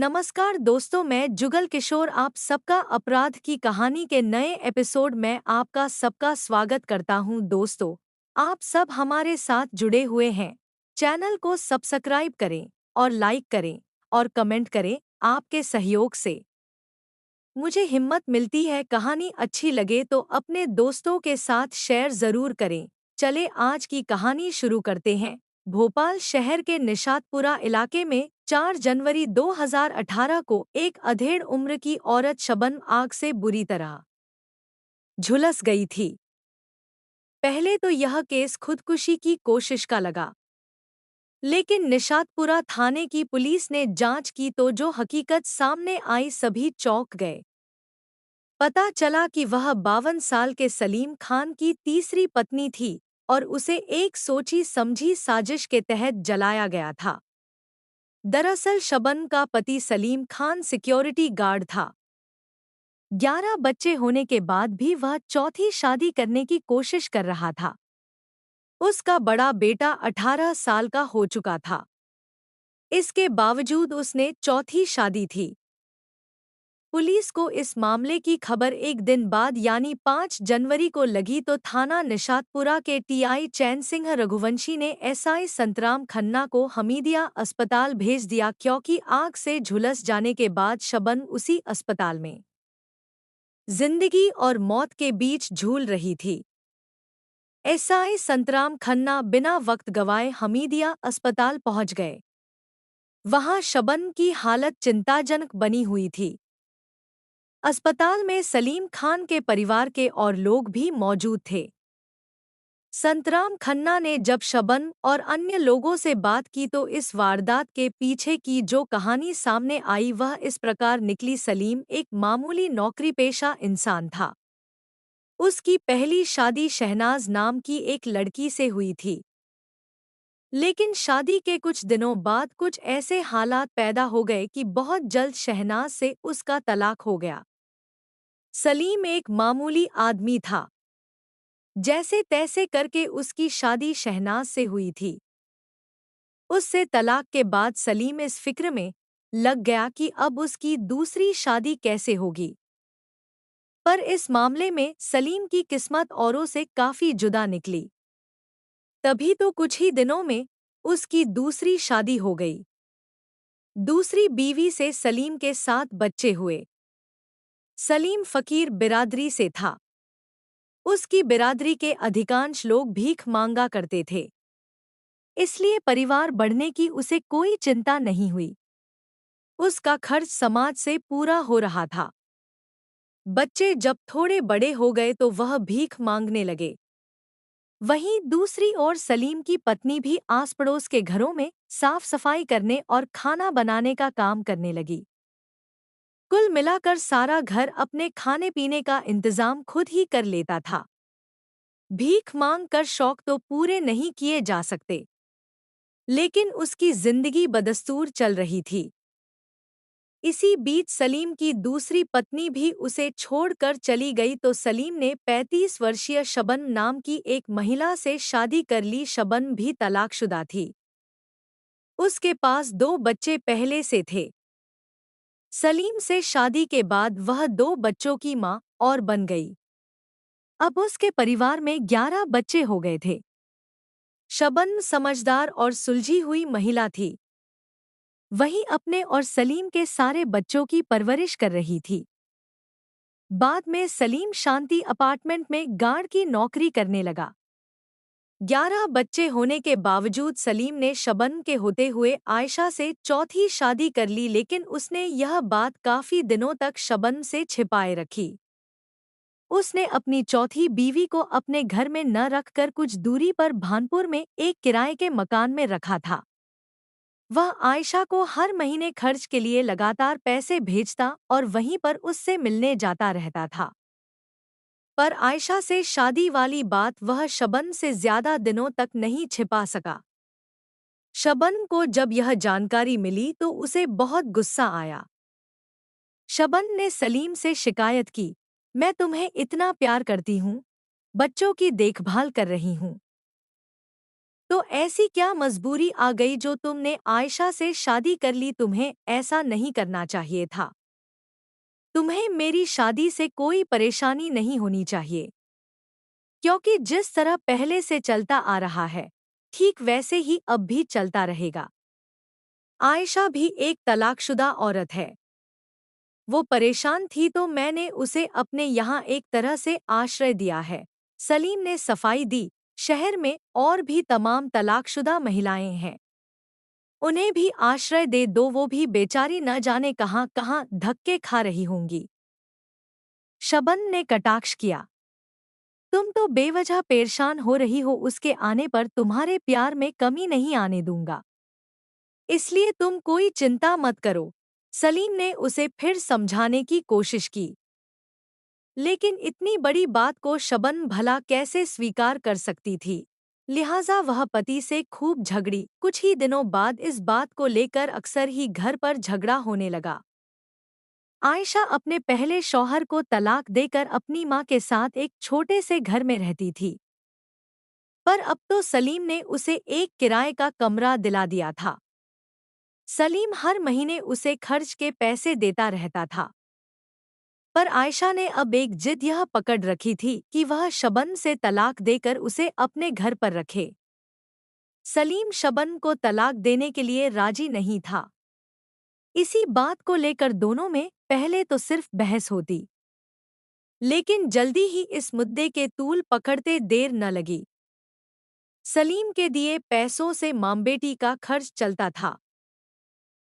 नमस्कार दोस्तों, मैं जुगल किशोर आप सबका अपराध की कहानी के नए एपिसोड में आपका सबका स्वागत करता हूं। दोस्तों, आप सब हमारे साथ जुड़े हुए हैं। चैनल को सब्सक्राइब करें और लाइक करें और कमेंट करें। आपके सहयोग से मुझे हिम्मत मिलती है। कहानी अच्छी लगे तो अपने दोस्तों के साथ शेयर जरूर करें। चले आज की कहानी शुरू करते हैं। भोपाल शहर के निशातपुरा इलाके में 4 जनवरी 2018 को एक अधेड़ उम्र की औरत शबन आग से बुरी तरह झुलस गई थी। पहले तो यह केस खुदकुशी की कोशिश का लगा, लेकिन निशातपुरा थाने की पुलिस ने जांच की तो जो हकीकत सामने आई सभी चौंक गए। पता चला कि वह 52 साल के सलीम खान की तीसरी पत्नी थी और उसे एक सोची समझी साजिश के तहत जलाया गया था। दरअसल शबन का पति सलीम खान सिक्योरिटी गार्ड था। 11 बच्चे होने के बाद भी वह चौथी शादी करने की कोशिश कर रहा था। उसका बड़ा बेटा 18 साल का हो चुका था। इसके बावजूद उसने चौथी शादी थी। पुलिस को इस मामले की खबर एक दिन बाद यानी 5 जनवरी को लगी तो थाना निशातपुरा के टीआई चैन सिंह रघुवंशी ने एसआई संतराम खन्ना को हमीदिया अस्पताल भेज दिया, क्योंकि आग से झुलस जाने के बाद शबन उसी अस्पताल में जिंदगी और मौत के बीच झूल रही थी। एसआई संतराम खन्ना बिना वक्त गवाए हमीदिया अस्पताल पहुंच गए। वहां शबन की हालत चिंताजनक बनी हुई थी। अस्पताल में सलीम खान के परिवार के और लोग भी मौजूद थे। संतराम खन्ना ने जब शबन और अन्य लोगों से बात की तो इस वारदात के पीछे की जो कहानी सामने आई वह इस प्रकार निकली। सलीम एक मामूली नौकरीपेशा इंसान था। उसकी पहली शादी शहनाज नाम की एक लड़की से हुई थी, लेकिन शादी के कुछ दिनों बाद कुछ ऐसे हालात पैदा हो गए कि बहुत जल्द शहनाज से उसका तलाक हो गया। सलीम एक मामूली आदमी था। जैसे तैसे करके उसकी शादी शहनाज से हुई थी। उससे तलाक के बाद सलीम इस फिक्र में लग गया कि अब उसकी दूसरी शादी कैसे होगी। पर इस मामले में सलीम की किस्मत औरों से काफी जुदा निकली। तभी तो कुछ ही दिनों में उसकी दूसरी शादी हो गई। दूसरी बीवी से सलीम के 7 बच्चे हुए। सलीम फकीर बिरादरी से था। उसकी बिरादरी के अधिकांश लोग भीख मांगा करते थे, इसलिए परिवार बढ़ने की उसे कोई चिंता नहीं हुई। उसका खर्च समाज से पूरा हो रहा था। बच्चे जब थोड़े बड़े हो गए तो वह भीख मांगने लगे। वहीं दूसरी ओर सलीम की पत्नी भी आस पड़ोस के घरों में साफ सफाई करने और खाना बनाने का काम करने लगी। कुल मिलाकर सारा घर अपने खाने पीने का इंतजाम खुद ही कर लेता था। भीख मांग कर शौक तो पूरे नहीं किए जा सकते, लेकिन उसकी जिंदगी बदस्तूर चल रही थी। इसी बीच सलीम की दूसरी पत्नी भी उसे छोड़कर चली गई तो सलीम ने 35 वर्षीय शबन नाम की एक महिला से शादी कर ली। शबन भी तलाकशुदा थी। उसके पास 2 बच्चे पहले से थे। सलीम से शादी के बाद वह 2 बच्चों की मां और बन गई। अब उसके परिवार में 11 बच्चे हो गए थे। शबन समझदार और सुलझी हुई महिला थी। वहीं अपने और सलीम के सारे बच्चों की परवरिश कर रही थी। बाद में सलीम शांति अपार्टमेंट में गार्ड की नौकरी करने लगा। 11 बच्चे होने के बावजूद सलीम ने शबन के होते हुए आयशा से चौथी शादी कर ली, लेकिन उसने यह बात काफी दिनों तक शबन से छिपाए रखी। उसने अपनी चौथी बीवी को अपने घर में न रखकर कुछ दूरी पर भानपुर में एक किराए के मकान में रखा था। वह आयशा को हर महीने खर्च के लिए लगातार पैसे भेजता और वहीं पर उससे मिलने जाता रहता था। पर आयशा से शादी वाली बात वह शबन से ज्यादा दिनों तक नहीं छिपा सका। शबन को जब यह जानकारी मिली तो उसे बहुत गुस्सा आया। शबन ने सलीम से शिकायत की, मैं तुम्हें इतना प्यार करती हूँ, बच्चों की देखभाल कर रही हूँ, तो ऐसी क्या मजबूरी आ गई जो तुमने आयशा से शादी कर ली? तुम्हें ऐसा नहीं करना चाहिए था। तुम्हें मेरी शादी से कोई परेशानी नहीं होनी चाहिए, क्योंकि जिस तरह पहले से चलता आ रहा है, ठीक वैसे ही अब भी चलता रहेगा। आयशा भी एक तलाकशुदा औरत है। वो परेशान थी तो मैंने उसे अपने यहाँ एक तरह से आश्रय दिया है। सलीम ने सफाई दी। शहर में और भी तमाम तलाकशुदा महिलाएं हैं। उन्हें भी आश्रय दे दो, वो भी बेचारी न जाने कहाँ कहाँ धक्के खा रही होंगी। शबन ने कटाक्ष किया। तुम तो बेवजह परेशान हो रही हो, उसके आने पर तुम्हारे प्यार में कमी नहीं आने दूंगा, इसलिए तुम कोई चिंता मत करो। सलीम ने उसे फिर समझाने की कोशिश की, लेकिन इतनी बड़ी बात को शबन भला कैसे स्वीकार कर सकती थी। लिहाजा वह पति से खूब झगड़ी। कुछ ही दिनों बाद इस बात को लेकर अक्सर ही घर पर झगड़ा होने लगा। आयशा अपने पहले शौहर को तलाक देकर अपनी मां के साथ एक छोटे से घर में रहती थी, पर अब तो सलीम ने उसे एक किराए का कमरा दिला दिया था। सलीम हर महीने उसे खर्च के पैसे देता रहता था, पर आयशा ने अब एक जिद यह पकड़ रखी थी कि वह शबन से तलाक देकर उसे अपने घर पर रखे। सलीम शबन को तलाक देने के लिए राजी नहीं था। इसी बात को लेकर दोनों में पहले तो सिर्फ बहस होती, लेकिन जल्दी ही इस मुद्दे के तूल पकड़ते देर न लगी। सलीम के दिए पैसों से मामबेटी का खर्च चलता था।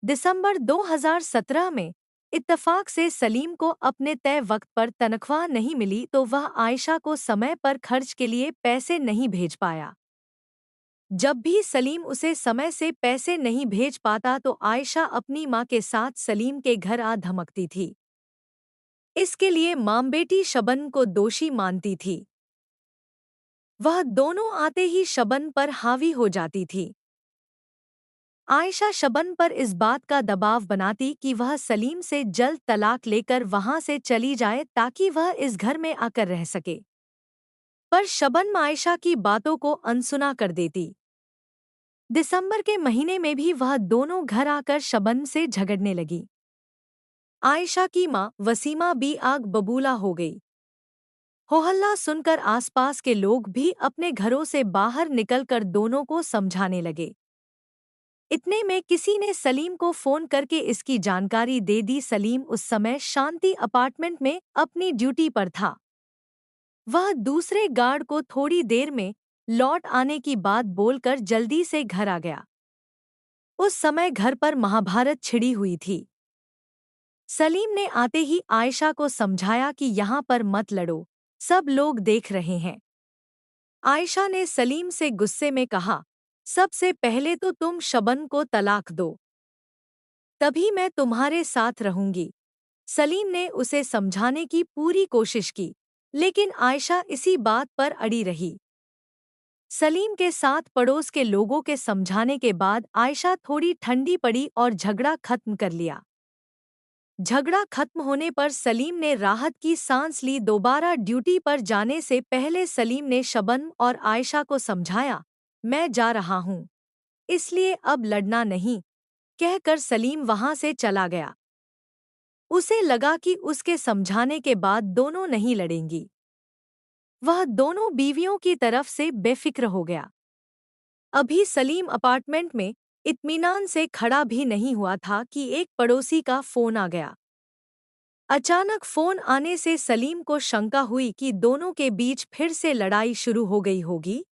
दिसंबर 2017 में इत्तफाक से सलीम को अपने तय वक्त पर तनख्वाह नहीं मिली तो वह आयशा को समय पर खर्च के लिए पैसे नहीं भेज पाया। जब भी सलीम उसे समय से पैसे नहीं भेज पाता तो आयशा अपनी मां के साथ सलीम के घर आ धमकती थी। इसके लिए मामबेटी शबन को दोषी मानती थी। वह दोनों आते ही शबन पर हावी हो जाती थी। आयशा शबन पर इस बात का दबाव बनाती कि वह सलीम से जल्द तलाक लेकर वहां से चली जाए ताकि वह इस घर में आकर रह सके। पर शबन आयशा की बातों को अनसुना कर देती। दिसंबर के महीने में भी वह दोनों घर आकर शबन से झगड़ने लगी। आयशा की मां वसीमा भी आग बबूला हो गई। हो हल्ला सुनकर आसपास के लोग भी अपने घरों से बाहर निकलकर दोनों को समझाने लगे। इतने में किसी ने सलीम को फोन करके इसकी जानकारी दे दी। सलीम उस समय शांति अपार्टमेंट में अपनी ड्यूटी पर था। वह दूसरे गार्ड को थोड़ी देर में लौट आने की बात बोलकर जल्दी से घर आ गया। उस समय घर पर महाभारत छिड़ी हुई थी। सलीम ने आते ही आयशा को समझाया कि यहाँ पर मत लड़ो, सब लोग देख रहे हैं। आयशा ने सलीम से गुस्से में कहा, सबसे पहले तो तुम शबन को तलाक दो, तभी मैं तुम्हारे साथ रहूंगी। सलीम ने उसे समझाने की पूरी कोशिश की, लेकिन आयशा इसी बात पर अड़ी रही। सलीम के साथ पड़ोस के लोगों के समझाने के बाद आयशा थोड़ी ठंडी पड़ी और झगड़ा खत्म कर लिया। झगड़ा खत्म होने पर सलीम ने राहत की सांस ली। दोबारा ड्यूटी पर जाने से पहले सलीम ने शबन और आयशा को समझाया, मैं जा रहा हूँ, इसलिए अब लड़ना नहीं, कहकर सलीम वहां से चला गया। उसे लगा कि उसके समझाने के बाद दोनों नहीं लड़ेंगी। वह दोनों बीवियों की तरफ से बेफिक्र हो गया। अभी सलीम अपार्टमेंट में इत्मीनान से खड़ा भी नहीं हुआ था कि एक पड़ोसी का फोन आ गया। अचानक फोन आने से सलीम को शंका हुई कि दोनों के बीच फिर से लड़ाई शुरू हो गई होगी।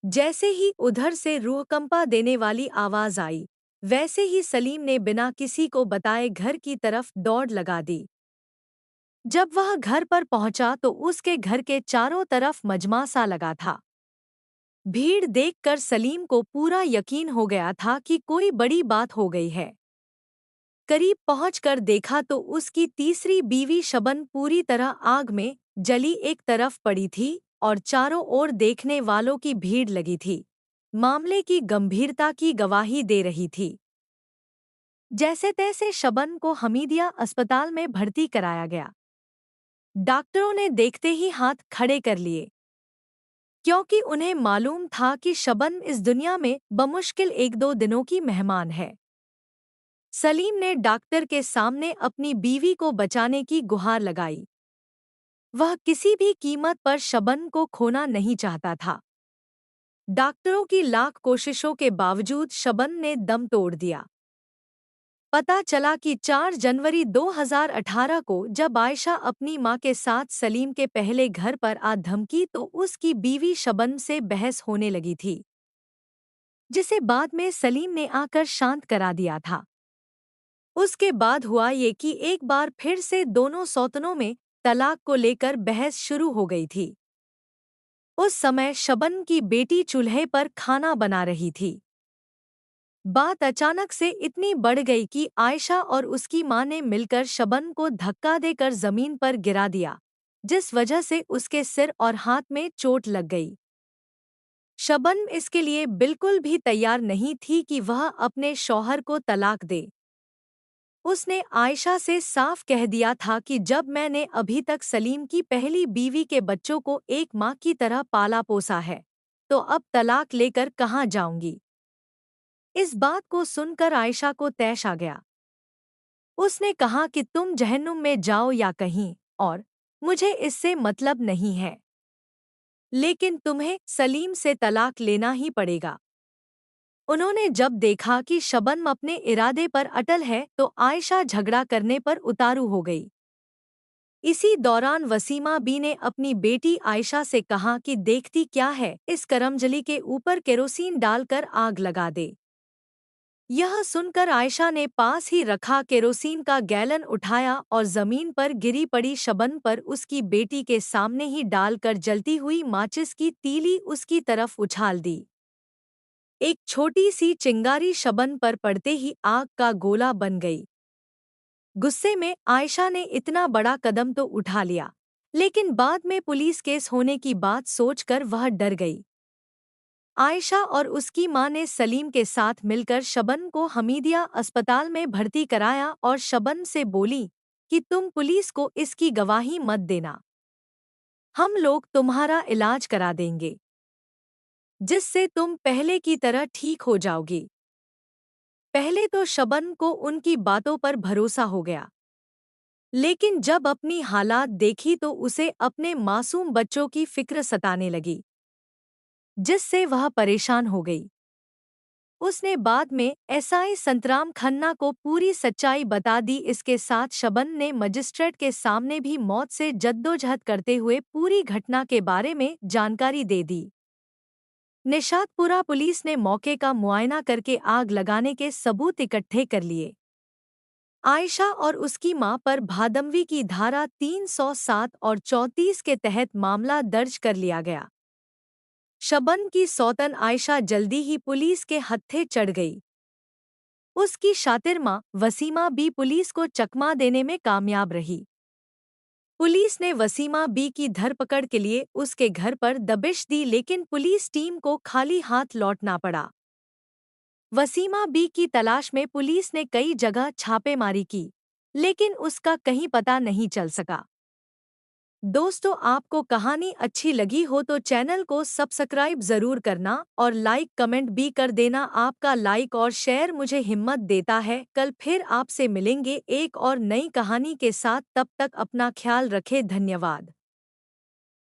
जैसे ही उधर से रूह कंपा देने वाली आवाज आई, वैसे ही सलीम ने बिना किसी को बताए घर की तरफ दौड़ लगा दी। जब वह घर पर पहुंचा तो उसके घर के चारों तरफ मजमा सा लगा था। भीड़ देखकर सलीम को पूरा यकीन हो गया था कि कोई बड़ी बात हो गई है। करीब पहुंचकर देखा तो उसकी तीसरी बीवी शबन पूरी तरह आग में जली एक तरफ पड़ी थी और चारों ओर देखने वालों की भीड़ लगी थी। मामले की गंभीरता की गवाही दे रही थी। जैसे तैसे शबन को हमीदिया अस्पताल में भर्ती कराया गया। डॉक्टरों ने देखते ही हाथ खड़े कर लिए। क्योंकि उन्हें मालूम था कि शबनम इस दुनिया में बमुश्किल 1-2 दिनों की मेहमान है। सलीम ने डॉक्टर के सामने अपनी बीवी को बचाने की गुहार लगाई। वह किसी भी कीमत पर शबनम को खोना नहीं चाहता था। डॉक्टरों की लाख कोशिशों के बावजूद शबनम ने दम तोड़ दिया। पता चला कि 4 जनवरी 2018 को जब आयशा अपनी मां के साथ सलीम के पहले घर पर आ धमकी तो उसकी बीवी शबनम से बहस होने लगी थी, जिसे बाद में सलीम ने आकर शांत करा दिया था। उसके बाद हुआ ये कि एक बार फिर से दोनों सौतनों में तलाक को लेकर बहस शुरू हो गई थी। उस समय शबनम की बेटी चूल्हे पर खाना बना रही थी। बात अचानक से इतनी बढ़ गई कि आयशा और उसकी मां ने मिलकर शबनम को धक्का देकर जमीन पर गिरा दिया, जिस वजह से उसके सिर और हाथ में चोट लग गई। शबनम इसके लिए बिल्कुल भी तैयार नहीं थी कि वह अपने शौहर को तलाक दे। उसने आयशा से साफ कह दिया था कि जब मैंने अभी तक सलीम की पहली बीवी के बच्चों को एक मां की तरह पाला पोसा है, तो अब तलाक लेकर कहाँ जाऊंगी। इस बात को सुनकर आयशा को तैश आ गया। उसने कहा कि तुम जहन्नुम में जाओ या कहीं और, मुझे इससे मतलब नहीं है, लेकिन तुम्हें सलीम से तलाक लेना ही पड़ेगा। उन्होंने जब देखा कि शबनम अपने इरादे पर अटल है तो आयशा झगड़ा करने पर उतारू हो गई। इसी दौरान वसीमा बी ने अपनी बेटी आयशा से कहा कि देखती क्या है, इस करमजली के ऊपर केरोसिन डालकर आग लगा दे। यह सुनकर आयशा ने पास ही रखा केरोसिन का गैलन उठाया और जमीन पर गिरी पड़ी शबनम पर उसकी बेटी के सामने ही डालकर जलती हुई माचिस की तीली उसकी तरफ उछाल दी। एक छोटी सी चिंगारी शबनम पर पड़ते ही आग का गोला बन गई। गुस्से में आयशा ने इतना बड़ा कदम तो उठा लिया, लेकिन बाद में पुलिस केस होने की बात सोचकर वह डर गई। आयशा और उसकी मां ने सलीम के साथ मिलकर शबनम को हमीदिया अस्पताल में भर्ती कराया और शबनम से बोली कि तुम पुलिस को इसकी गवाही मत देना, हम लोग तुम्हारा इलाज करा देंगे, जिससे तुम पहले की तरह ठीक हो जाओगी। पहले तो शबनम को उनकी बातों पर भरोसा हो गया, लेकिन जब अपनी हालात देखी तो उसे अपने मासूम बच्चों की फिक्र सताने लगी, जिससे वह परेशान हो गई। उसने बाद में एसआई संतराम खन्ना को पूरी सच्चाई बता दी। इसके साथ शबनम ने मजिस्ट्रेट के सामने भी मौत से जद्दोजहद करते हुए पूरी घटना के बारे में जानकारी दे दी। निशातपुरा पुलिस ने मौके का मुआयना करके आग लगाने के सबूत इकट्ठे कर लिए। आयशा और उसकी मां पर भादमवी की धारा 307 और 34 के तहत मामला दर्ज कर लिया गया। शबनम की सौतन आयशा जल्दी ही पुलिस के हत्थे चढ़ गई। उसकी शातिर मां वसीमा बी पुलिस को चकमा देने में कामयाब रही। पुलिस ने वसीमा बी की धरपकड़ के लिए उसके घर पर दबिश दी, लेकिन पुलिस टीम को खाली हाथ लौटना पड़ा। वसीमा बी की तलाश में पुलिस ने कई जगह छापेमारी की, लेकिन उसका कहीं पता नहीं चल सका। दोस्तों, आपको कहानी अच्छी लगी हो तो चैनल को सब्सक्राइब जरूर करना और लाइक कमेंट भी कर देना। आपका लाइक और शेयर मुझे हिम्मत देता है। कल फिर आपसे मिलेंगे एक और नई कहानी के साथ, तब तक अपना ख्याल रखें। धन्यवाद।